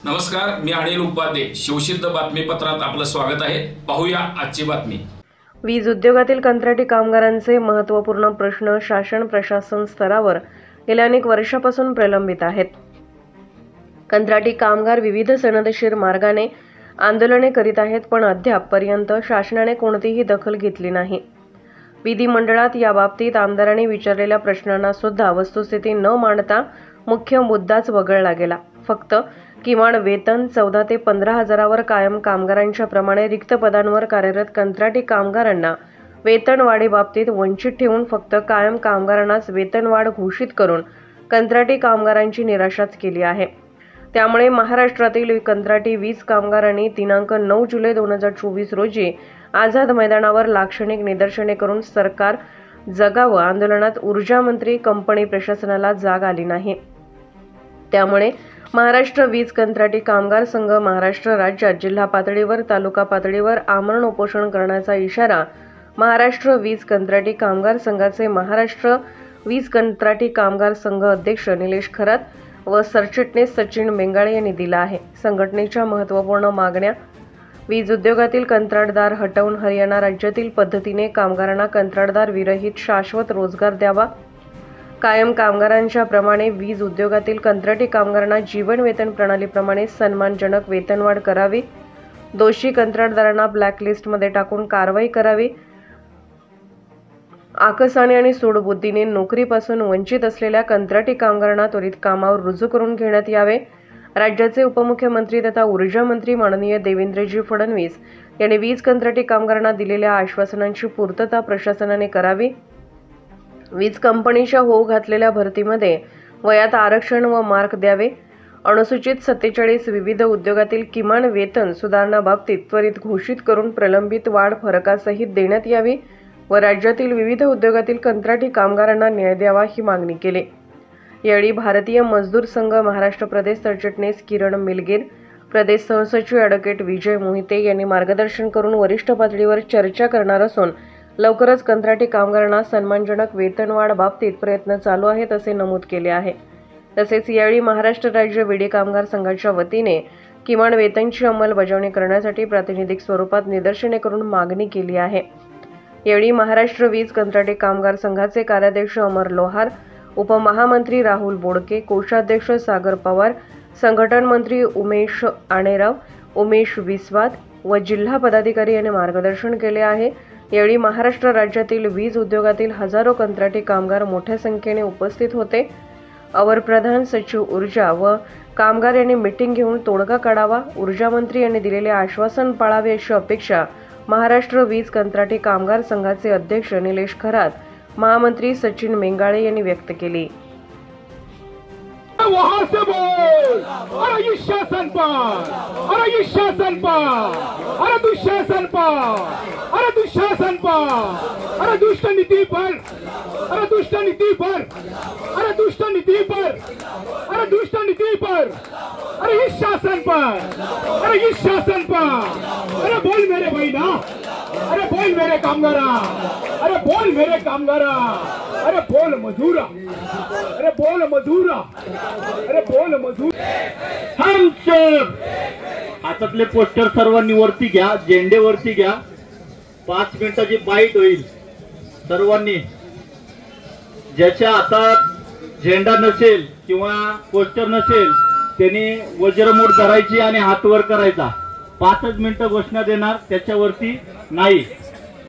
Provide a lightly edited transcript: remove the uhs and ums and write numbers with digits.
नमस्कार, मी अनिल उपाध्ये. शिवसिद्ध बातमीपत्रात आपलं स्वागत आहे. पाहूया आजची बातमी. वीज उद्योगातील कंत्राटी कामगारांचे महत्त्वपूर्ण प्रश्न शासन प्रशासन स्तरावर गेल्या अनेक वर्षापासून प्रलंबित आहेत. कंत्राटी कामगार विविध सनदशीर मार्गाने आंदोलने करीत आहेत, पण अद्यापपर्यंत शासनाने कोणतीही दखल घेतली नाही. विधिमंडळात याबाबतीत आमदारांनी विचारलेल्या प्रश्नांना सुद्धा वस्तुस्थिती न मांडता मुख्य मुद्दाच वगळला गेला. फक्त किमान वेतन 14 ते 15 हजारावर कायम कामगारांच्या प्रमाणे रिक्त पदांवर कार्यरत कंत्राटी कामगारांना वेतनवाढीबाबतीत वंचित ठेवून फक्त कायम कामगारांनाच वेतनवाढ घोषित करून कंत्राटी कामगारांची निराशाच केली आहे. त्यामुळे महाराष्ट्रातील कंत्राटी वीज कामगारांनी दिनांक 9 जुलै 2024 रोजी आझाद मैदानावर लाक्षणिक निदर्शने करून सरकार जगावं आंदोलनात ऊर्जा मंत्री कंपनी प्रशासनाला जाग आली नाही. त्यामुळे महाराष्ट्र वीज कंत्राटी कामगार संघ महाराष्ट्र राज्यात जिल्हा पातळीवर तालुका पातळीवर आमरण उपोषण करण्याचा इशारा महाराष्ट्र वीज कंत्राटी कामगार संघाचे महाराष्ट्र वीज कंत्राटी कामगार संघ अध्यक्ष निलेश खरात व सरचिटणीस सचिन मेंगाळे यांनी दिला आहे. संघटनेच्या महत्त्वपूर्ण मागण्या: वीज उद्योगातील कंत्राटदार हटवून हरियाणा राज्यातील पद्धतीने कामगारांना कंत्राटदार विरहित शाश्वत रोजगार द्यावा. कायम कामगारांच्या प्रमाणे वीज उद्योगातील कंत्राटी कामगारांना जीवन वेतन प्रणालीप्रमाणे सन्मानजनक वेतनवाढ करावी. दोषी कंत्राटदारांना ब्लॅकलिस्टमध्ये टाकून कारवाई करावी. आकसाने आणि सूडबुद्धीने नोकरीपासून वंचित असलेल्या कंत्राटी कामगारांना त्वरित कामावर रुजू करून घेण्यात यावे. राज्याचे उपमुख्यमंत्री तथा ऊर्जा मंत्री माननीय देवेंद्रजी फडणवीस यांनी वीज कंत्राटी कामगारांना दिलेल्या आश्वासनांची पूर्तता प्रशासनाने करावी. वीज कंपनीच्या होऊ घातलेल्या भरतीमध्ये वयात आरक्षण व मार्क द्यावे. अनुसूचित 47 विविध उद्योगातील किमान वेतन सुधारणाबाबतीत त्वरित घोषित करून प्रलंबित वाढ फरकासहित देण्यात यावी व राज्यातील विविध उद्योगातील कंत्राटी कामगारांना न्याय द्यावा ही मागणी केली. यावेळी भारतीय मजदूर संघ महाराष्ट्र प्रदेश सरचिटणीस किरण मिलगीर, प्रदेश सहसचिव ॲडव्होकेट विजय मोहिते यांनी मार्गदर्शन करून वरिष्ठ पातळीवर चर्चा करणार असून लवकरच कंत्राटी कामगारांना सन्मानजनक वेतनवाढ बाबतीत प्रयत्न चालू आहेत असे नमूद केले आहे. तसेच यावेळी महाराष्ट्र राज्य विडी कामगार संघाच्या वतीने किमान वेतनची अंमलबजावणी करण्यासाठी प्रातिनिधिक स्वरूपात निदर्शने करून मागणी केली आहे. यावेळी महाराष्ट्र वीज कंत्राटी कामगार संघाचे कार्याध्यक्ष अमर लोहार, उपमहामंत्री राहुल बोडके, कोषाध्यक्ष सागर पवार, संघटन मंत्री उमेश आणेराव, उमेश विस्वाद व जिल्हा पदाधिकारी यांनी मार्गदर्शन केले आहे. यावेळी महाराष्ट्र राज्यातील वीज उद्योगातील हजारो कंत्राटी कामगार मोठ्या संख्येने उपस्थित होते. अवर प्रधान सचिव ऊर्जा व कामगार यांनी मीटिंग घेऊन तोडगा काढावा. ऊर्जा मंत्री यांनी दिलेले आश्वासन पाळावे अशी अपेक्षा महाराष्ट्र वीज कंत्राटी कामगार संघाचे अध्यक्ष निलेश खरात, महामंत्री सचिन मेंगाळे यांनी व्यक्त केली. वहां से बोल, अरे ये शासन पर, अरे ये शासन पर, अरे दुशासन पर, अरे दुशासन पर, अरे दुष्ट नीति पर, अरे दुष्ट नीति पर, अरे दुष्ट नीति पर, अरे दुष्ट नीति पर, अरे ये शासन पर, अरे ये शासन पर, अरे बोल मेरे भाई ना, अरे बोल मेरे कामगारा, अरे बोल मेरे कामगारा, अरे बोल मजूरा, अरे बोल मजूरा, अरे बोल मजूर. हम सब हातातले पोस्टर सर्वांनी वरती घ्या, झेंडे वरती घ्या. 5 मिनिटाची बाईट होईल. सर्वांनी ज्याच्या हातात झेंडा नसेल किंवा पोस्टर नसेल त्यांनी वज्रमूठ धरायची आणि हात वर करायचा. 5 मिनिटं घोषणा देणार, त्याच्यावरती नाही.